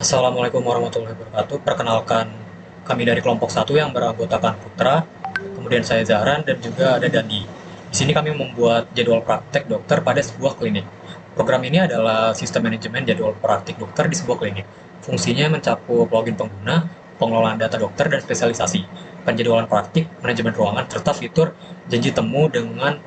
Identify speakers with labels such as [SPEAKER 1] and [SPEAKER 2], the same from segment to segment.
[SPEAKER 1] Assalamualaikum warahmatullahi wabarakatuh. Perkenalkan, kami dari kelompok satu yang beranggotakan Putra, kemudian saya Zahran dan juga ada Dandi. Di sini kami membuat jadwal praktek dokter pada sebuah klinik. Program ini adalah sistem manajemen jadwal praktik dokter di sebuah klinik. Fungsinya mencakup login pengguna, pengelolaan data dokter dan spesialisasi, penjadwalan praktik, manajemen ruangan, serta fitur janji temu dengan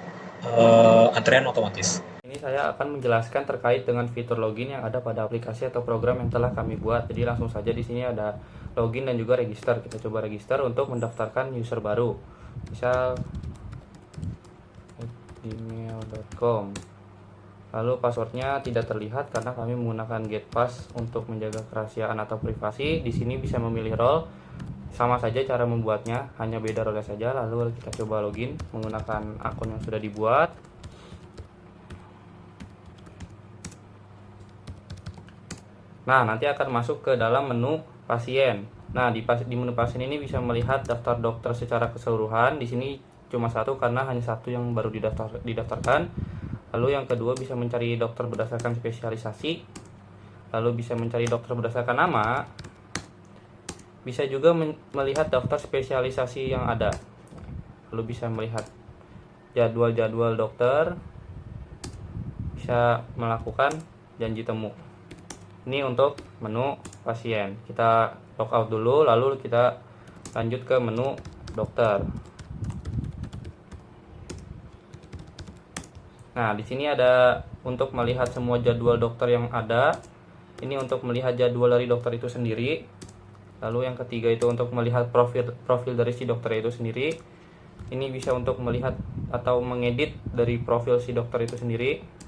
[SPEAKER 1] antrean otomatis.
[SPEAKER 2] Ini saya akan menjelaskan terkait dengan fitur login yang ada pada aplikasi atau program yang telah kami buat. Jadi langsung saja di sini ada login dan juga register. Kita coba register untuk mendaftarkan user baru. Misal gmail.com. Lalu passwordnya tidak terlihat karena kami menggunakan getpass untuk menjaga kerahasiaan atau privasi. Di sini bisa memilih role. Sama saja cara membuatnya, hanya beda role saja. Lalu kita coba login menggunakan akun yang sudah dibuat. Nah, nanti akan masuk ke dalam menu pasien. Nah, di menu pasien ini bisa melihat daftar dokter secara keseluruhan. Di sini cuma satu karena hanya satu yang baru didaftarkan. Lalu yang kedua bisa mencari dokter berdasarkan spesialisasi. Lalu bisa mencari dokter berdasarkan nama. Bisa juga melihat daftar spesialisasi yang ada. Lalu bisa melihat jadwal-jadwal dokter. Bisa melakukan janji temu. Ini untuk menu pasien. Kita logout dulu, lalu kita lanjut ke menu dokter. Nah, di sini ada untuk melihat semua jadwal dokter yang ada. Ini untuk melihat jadwal dari dokter itu sendiri. Lalu yang ketiga itu untuk melihat profil dari si dokter itu sendiri. Ini bisa untuk melihat atau mengedit dari profil si dokter itu sendiri.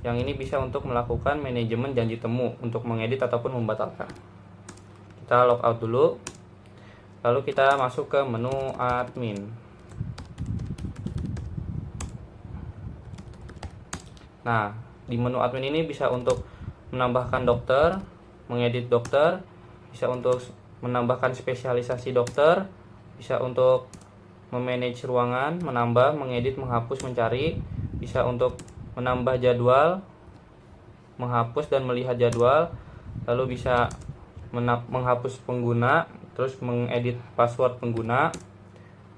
[SPEAKER 2] Yang ini bisa untuk melakukan manajemen janji temu untuk mengedit ataupun membatalkan. Kita logout dulu. Lalu kita masuk ke menu admin. Nah, di menu admin ini bisa untuk menambahkan dokter, mengedit dokter, bisa untuk menambahkan spesialisasi dokter, bisa untuk memanage ruangan, menambah, mengedit, menghapus, mencari, bisa untuk menambah jadwal, menghapus dan melihat jadwal, lalu bisa menghapus pengguna, terus mengedit password pengguna,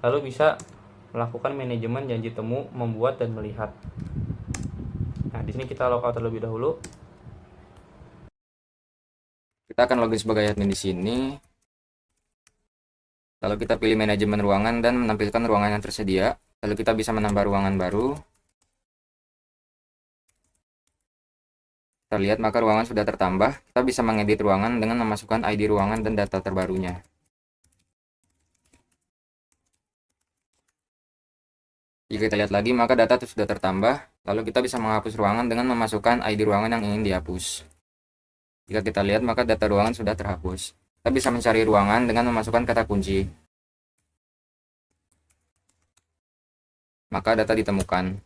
[SPEAKER 2] lalu bisa melakukan manajemen janji temu, membuat dan melihat. Nah, di sini kita logout terlebih dahulu.
[SPEAKER 3] Kita akan login sebagai admin di sini. Lalu kita pilih manajemen ruangan dan menampilkan ruangan yang tersedia. Lalu kita bisa menambah ruangan baru. Kita lihat maka ruangan sudah tertambah. Kita bisa mengedit ruangan dengan memasukkan ID ruangan dan data terbarunya. Jika kita lihat lagi maka data itu sudah tertambah. Lalu kita bisa menghapus ruangan dengan memasukkan ID ruangan yang ingin dihapus. Jika kita lihat maka data ruangan sudah terhapus. Kita bisa mencari ruangan dengan memasukkan kata kunci. Maka data ditemukan.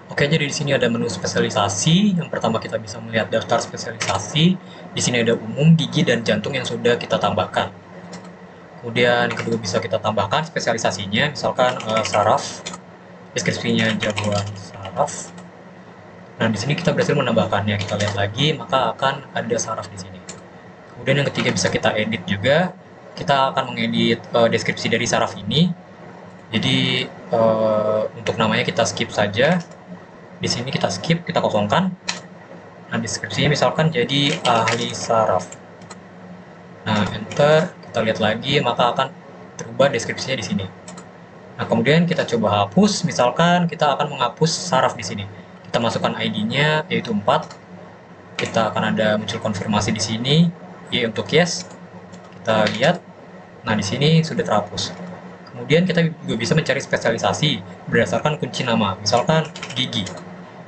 [SPEAKER 1] Oke, jadi di sini ada menu spesialisasi. Yang pertama kita bisa melihat daftar spesialisasi. Di sini ada umum, gigi, dan jantung yang sudah kita tambahkan. Kemudian kedua bisa kita tambahkan spesialisasinya, misalkan saraf, deskripsinya jagoan saraf. Nah, di sini kita berhasil menambahkannya. Kita lihat lagi, maka akan ada saraf di sini. Kemudian yang ketiga bisa kita edit juga. Kita akan mengedit deskripsi dari saraf ini. Jadi untuk namanya kita skip saja. Di sini kita skip, kita kosongkan. Nah, deskripsinya misalkan jadi ahli saraf. Nah, enter, kita lihat lagi, maka akan terubah deskripsinya di sini. Nah, kemudian kita coba hapus, misalkan kita akan menghapus saraf di sini. Kita masukkan ID-nya, yaitu 4. Kita akan ada muncul konfirmasi di sini, Y untuk yes. Kita lihat, nah di sini sudah terhapus. Kemudian kita juga bisa mencari spesialisasi berdasarkan kunci nama, misalkan gigi.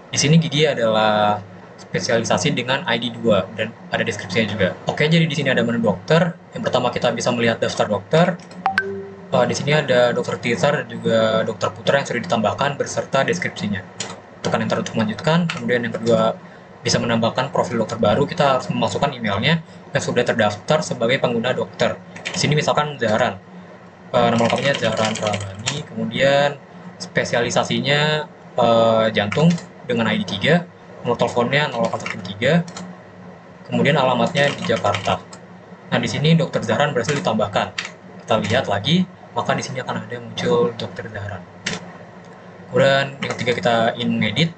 [SPEAKER 1] Di sini gigi adalah spesialisasi dengan ID 2 dan ada deskripsinya juga. Oke, jadi di sini ada menu dokter. Yang pertama kita bisa melihat daftar dokter. Di sini ada dokter Tizar dan juga dokter Putra yang sudah ditambahkan beserta deskripsinya. Tekan enter untuk melanjutkan. Kemudian yang kedua bisa menambahkan profil dokter baru. Kita harus memasukkan emailnya yang sudah terdaftar sebagai pengguna dokter. Di sini misalkan Zahran. Nama lengkapnya Zahran Ramani. Kemudian spesialisasinya jantung dengan ID 3. nomor teleponnya 0813, kemudian alamatnya di Jakarta. Nah, di sini Dokter Zahran berhasil ditambahkan. Kita lihat lagi, maka di sini akan ada muncul Dokter Zahran. Kemudian yang ketiga kita ingin mengedit,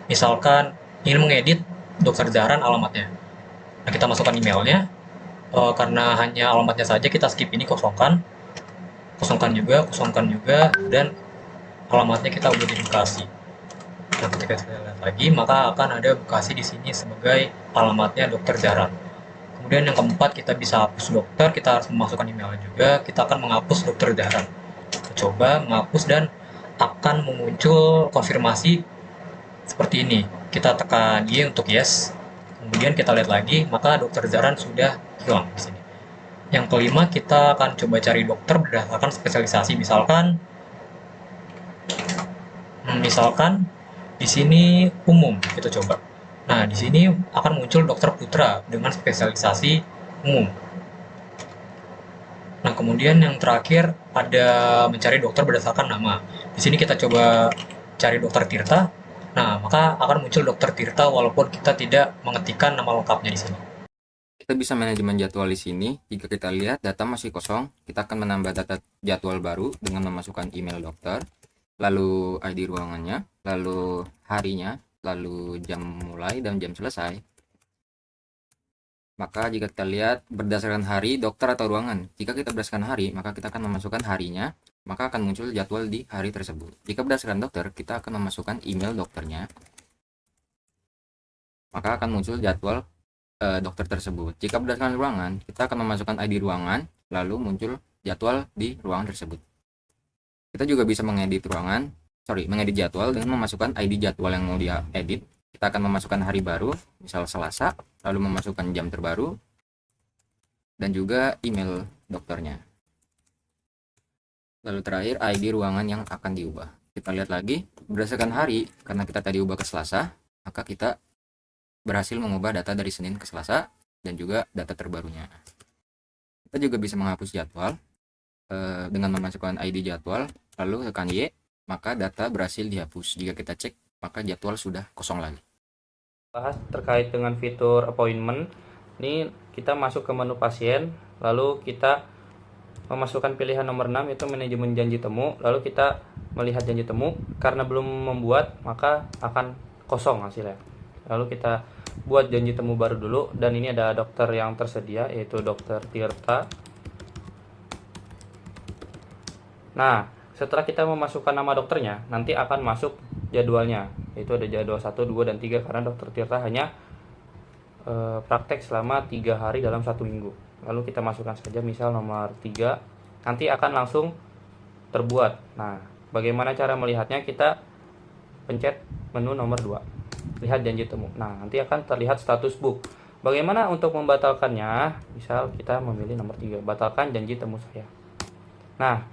[SPEAKER 1] misalkan ingin mengedit Dokter Zahran alamatnya. Nah, kita masukkan emailnya. Karena hanya alamatnya saja kita skip ini, kosongkan juga, dan alamatnya kita udah di Bekasi. Nah, ketika kita lihat lagi, maka akan ada Bekasi di sini sebagai alamatnya Dokter Zahran. Kemudian yang keempat, kita bisa hapus dokter, kita harus memasukkan emailnya juga. Kita akan menghapus Dokter Zahran. Kita coba menghapus dan akan muncul konfirmasi seperti ini. Kita tekan Y untuk yes. Kemudian kita lihat lagi, maka Dokter Zahran sudah hilang di sini. Yang kelima, kita akan coba cari dokter berdasarkan spesialisasi. Misalkan di sini umum, kita coba. Nah, di sini akan muncul Dokter Putra dengan spesialisasi umum. Nah, kemudian yang terakhir ada mencari dokter berdasarkan nama. Di sini kita coba cari Dokter Tirta. Nah, maka akan muncul Dokter Tirta walaupun kita tidak mengetikkan nama lengkapnya di sini.
[SPEAKER 3] Kita bisa manajemen jadwal di sini. Jika kita lihat data masih kosong, kita akan menambah data jadwal baru dengan memasukkan email dokter, lalu ID ruangannya, lalu harinya, lalu jam mulai dan jam selesai. Maka jika kita lihat berdasarkan hari, dokter atau ruangan. Jika kita berdasarkan hari, maka kita akan memasukkan harinya, maka akan muncul jadwal di hari tersebut. Jika berdasarkan dokter, kita akan memasukkan email dokternya, maka akan muncul jadwal dokter tersebut. Jika berdasarkan ruangan, kita akan memasukkan ID ruangan, lalu muncul jadwal di ruangan tersebut. Kita juga bisa mengedit jadwal dengan memasukkan ID jadwal yang mau dia edit. Kita akan memasukkan hari baru, misal Selasa, lalu memasukkan jam terbaru, dan juga email dokternya. Lalu terakhir ID ruangan yang akan diubah. Kita lihat lagi, berdasarkan hari, karena kita tadi ubah ke Selasa, maka kita berhasil mengubah data dari Senin ke Selasa dan juga data terbarunya. Kita juga bisa menghapus jadwal dengan memasukkan ID jadwal, lalu tekan Y, maka data berhasil dihapus. Jika kita cek, maka jadwal sudah kosong lagi.
[SPEAKER 2] Bahas terkait dengan fitur appointment. Ini kita masuk ke menu pasien, lalu kita memasukkan pilihan nomor 6 yaitu manajemen janji temu, lalu kita melihat janji temu. Karena belum membuat, maka akan kosong hasilnya. Lalu kita buat janji temu baru dulu, dan ini ada dokter yang tersedia yaitu Dokter Tirta. Nah, setelah kita memasukkan nama dokternya, nanti akan masuk jadwalnya, yaitu ada jadwal 1, 2, dan 3 karena Dokter Tirta hanya praktek selama 3 hari dalam 1 minggu. Lalu kita masukkan saja misal nomor 3, nanti akan langsung terbuat. Nah, bagaimana cara melihatnya? Kita pencet menu nomor 2. Lihat janji temu. Nah, nanti akan terlihat status book. Bagaimana untuk membatalkannya? Misal kita memilih nomor 3, batalkan janji temu saya. Nah,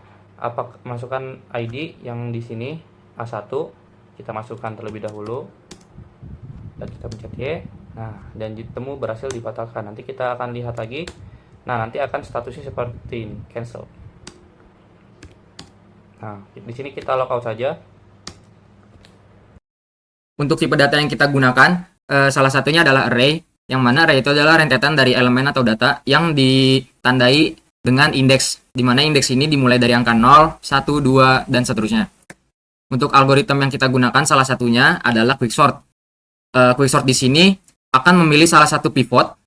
[SPEAKER 2] masukkan ID yang di sini A1, kita masukkan terlebih dahulu dan kita pencet Y. Nah, janji temu berhasil dibatalkan. Nanti kita akan lihat lagi. Nah, nanti akan statusnya seperti ini, cancel. Nah, di sini kita logout saja.
[SPEAKER 3] Untuk tipe data yang kita gunakan, salah satunya adalah array, yang mana array itu adalah rentetan dari elemen atau data yang ditandai dengan indeks, di mana indeks ini dimulai dari angka 0, 1, 2, dan seterusnya. Untuk algoritma yang kita gunakan salah satunya adalah quicksort. Quicksort di sini akan memilih salah satu pivot,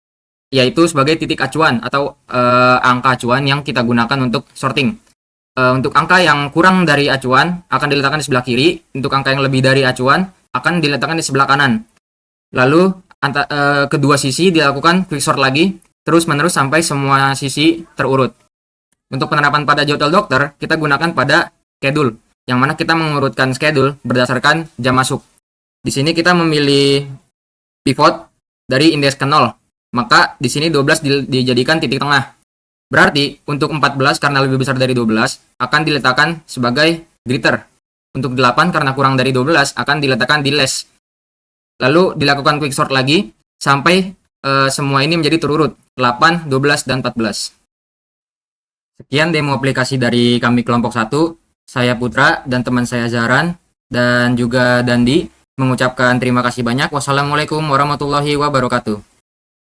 [SPEAKER 3] yaitu sebagai titik acuan atau angka acuan yang kita gunakan untuk sorting. Untuk angka yang kurang dari acuan akan diletakkan di sebelah kiri, untuk angka yang lebih dari acuan akan diletakkan di sebelah kanan. Lalu kedua sisi dilakukan quicksort lagi, terus menerus sampai semua sisi terurut. Untuk penerapan pada jadwal dokter, kita gunakan pada schedule, yang mana kita mengurutkan schedule berdasarkan jam masuk. Di sini kita memilih pivot dari indeks ke 0, maka di sini 12 dijadikan titik tengah. Berarti untuk 14 karena lebih besar dari 12 akan diletakkan sebagai greater. Untuk 8 karena kurang dari 12 akan diletakkan di less. Lalu dilakukan quicksort lagi sampai semua ini menjadi terurut 8, 12, dan 14. Sekian demo aplikasi dari kami kelompok 1. Saya Putra dan teman saya Zahran dan juga Dandi. mengucapkan terima kasih banyak. Wassalamualaikum warahmatullahi wabarakatuh.